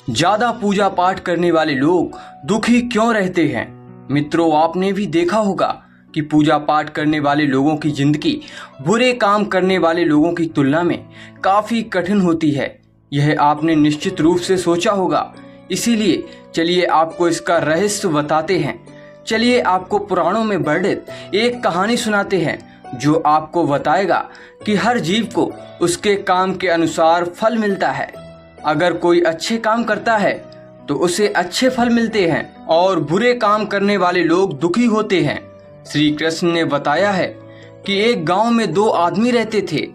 ज्यादा पूजा पाठ करने वाले लोग दुखी क्यों रहते हैं? मित्रों, आपने भी देखा होगा कि पूजा पाठ करने वाले लोगों की जिंदगी बुरे काम करने वाले लोगों की तुलना में काफी कठिन होती है। यह आपने निश्चित रूप से सोचा होगा। इसीलिए चलिए आपको इसका रहस्य बताते हैं। चलिए आपको पुराणों में वर्णित एक कहानी सुनाते हैं जो आपको बताएगा कि हर जीव को उसके काम के अनुसार फल मिलता है। अगर कोई अच्छे काम करता है तो उसे अच्छे फल मिलते हैं और बुरे काम करने वाले लोग दुखी होते हैं। श्री कृष्ण ने बताया है कि एक गांव में दो आदमी रहते थे।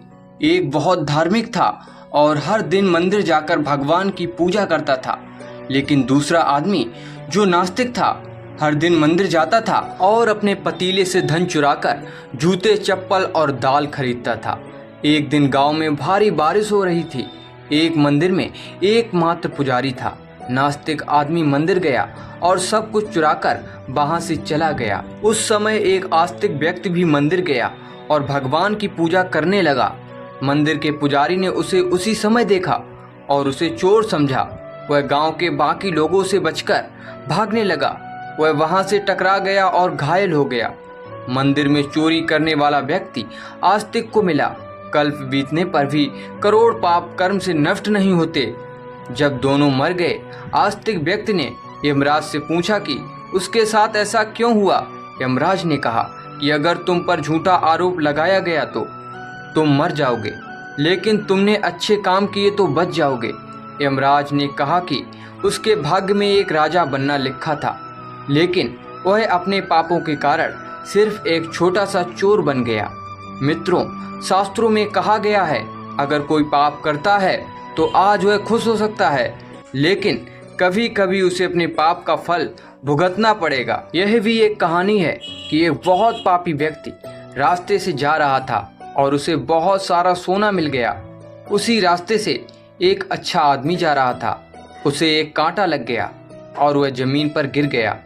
एक बहुत धार्मिक था और हर दिन मंदिर जाकर भगवान की पूजा करता था, लेकिन दूसरा आदमी जो नास्तिक था हर दिन मंदिर जाता था और अपने पतीले से धन चुराकर जूते, चप्पल और दाल खरीदता था। एक दिन गांव में भारी बारिश हो रही थी। एक मंदिर में एकमात्र पुजारी था। नास्तिक आदमी मंदिर गया और सब कुछ चुराकर वहां से चला गया। उस समय एक आस्तिक व्यक्ति भी मंदिर गया और भगवान की पूजा करने लगा। मंदिर के पुजारी ने उसे उसी समय देखा और उसे चोर समझा। वह गांव के बाकी लोगों से बचकर भागने लगा। वह वहां से टकरा गया और घायल हो गया। मंदिर में चोरी करने वाला व्यक्ति आस्तिक को मिला। कल्प बीतने पर भी करोड़ पाप कर्म से नष्ट नहीं होते। जब दोनों मर गए, आस्तिक व्यक्ति ने यमराज से पूछा कि उसके साथ ऐसा क्यों हुआ। यमराज ने कहा कि अगर तुम पर झूठा आरोप लगाया गया तो तुम मर जाओगे, लेकिन तुमने अच्छे काम किए तो बच जाओगे। यमराज ने कहा कि उसके भाग्य में एक राजा बनना लिखा था, लेकिन वह अपने पापों के कारण सिर्फ एक छोटा सा चोर बन गया। मित्रों, शास्त्रों में कहा गया है अगर कोई पाप करता है तो आज वह खुश हो सकता है, लेकिन कभी कभी उसे अपने पाप का फल भुगतना पड़ेगा। यह भी एक कहानी है कि एक बहुत पापी व्यक्ति रास्ते से जा रहा था और उसे बहुत सारा सोना मिल गया। उसी रास्ते से एक अच्छा आदमी जा रहा था। उसे एक कांटा लग गया और वह जमीन पर गिर गया।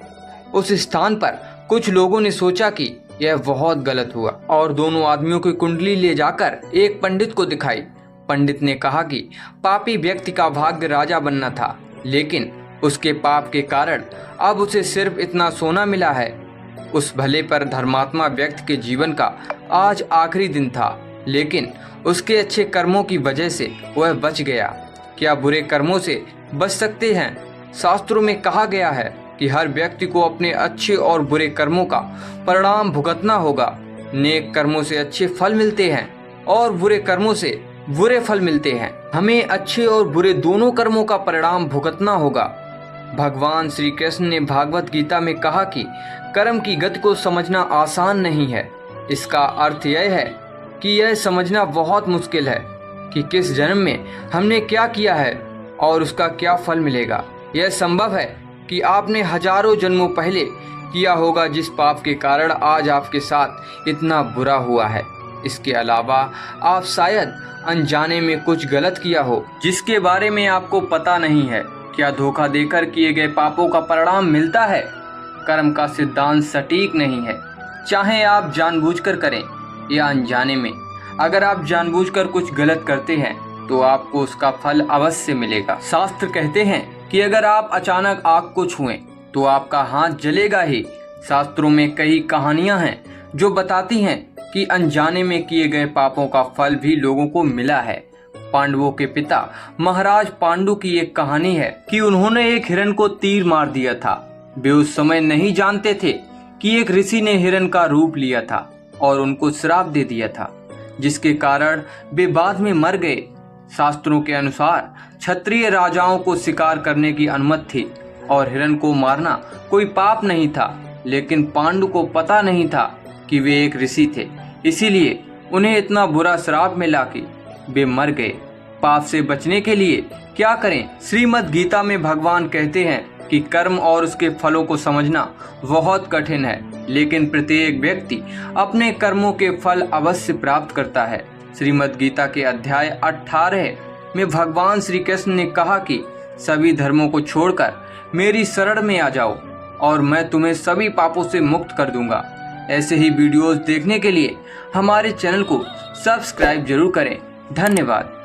उस स्थान पर कुछ लोगों ने सोचा कि यह बहुत गलत हुआ और दोनों आदमियों की कुंडली ले जाकर एक पंडित को दिखाई। पंडित ने कहा कि पापी व्यक्ति का भाग्य राजा बनना था, लेकिन उसके पाप के कारण अब उसे सिर्फ इतना सोना मिला है। उस भले पर धर्मात्मा व्यक्ति के जीवन का आज आखिरी दिन था, लेकिन उसके अच्छे कर्मों की वजह से वह बच गया। क्या बुरे कर्मों से बच सकते हैं? शास्त्रों में कहा गया है कि हर व्यक्ति को अपने अच्छे और बुरे कर्मों का परिणाम भुगतना होगा। नेक कर्मों से अच्छे फल मिलते हैं और बुरे कर्मों से बुरे फल मिलते हैं। हमें अच्छे और बुरे दोनों कर्मों का परिणाम भुगतना होगा। भगवान श्री कृष्ण ने भागवत गीता में कहा कि कर्म की गति को समझना आसान नहीं है। इसका अर्थ यह है कि यह समझना बहुत मुश्किल है कि किस जन्म में हमने क्या किया है और उसका क्या फल मिलेगा। यह संभव है कि आपने हजारों जन्मों पहले किया होगा जिस पाप के कारण आज आपके साथ इतना बुरा हुआ है। इसके अलावा आप शायद अनजाने में कुछ गलत किया हो जिसके बारे में आपको पता नहीं है। क्या धोखा देकर किए गए पापों का परिणाम मिलता है? कर्म का सिद्धांत सटीक नहीं है, चाहे आप जानबूझकर करें या अनजाने में। अगर आप जानबूझकर कुछ गलत करते हैं तो आपको उसका फल अवश्य मिलेगा। शास्त्र कहते हैं कि अगर आप अचानक आग को छुएं तो आपका हाथ जलेगा ही। शास्त्रों में कई कहानियां हैं जो बताती हैं कि अनजाने में किए गए पापों का फल भी लोगों को मिला है। पांडवों के पिता महाराज पांडु की एक कहानी है कि उन्होंने एक हिरण को तीर मार दिया था। वे उस समय नहीं जानते थे कि एक ऋषि ने हिरण का रूप लिया था और उनको श्राप दे दिया था, जिसके कारण वे बाद में मर गए। शास्त्रों के अनुसार क्षत्रिय राजाओं को शिकार करने की अनुमति थी और हिरण को मारना कोई पाप नहीं था, लेकिन पांडु को पता नहीं था कि वे एक ऋषि थे। इसीलिए उन्हें इतना बुरा श्राप मिला कि वे मर गए। पाप से बचने के लिए क्या करें? श्रीमद् गीता में भगवान कहते हैं कि कर्म और उसके फलों को समझना बहुत कठिन है, लेकिन प्रत्येक व्यक्ति अपने कर्मों के फल अवश्य प्राप्त करता है। श्रीमद् गीता के अध्याय 18 में भगवान श्री कृष्ण ने कहा कि सभी धर्मों को छोड़कर मेरी शरण में आ जाओ और मैं तुम्हें सभी पापों से मुक्त कर दूंगा। ऐसे ही वीडियोस देखने के लिए हमारे चैनल को सब्सक्राइब जरूर करें। धन्यवाद।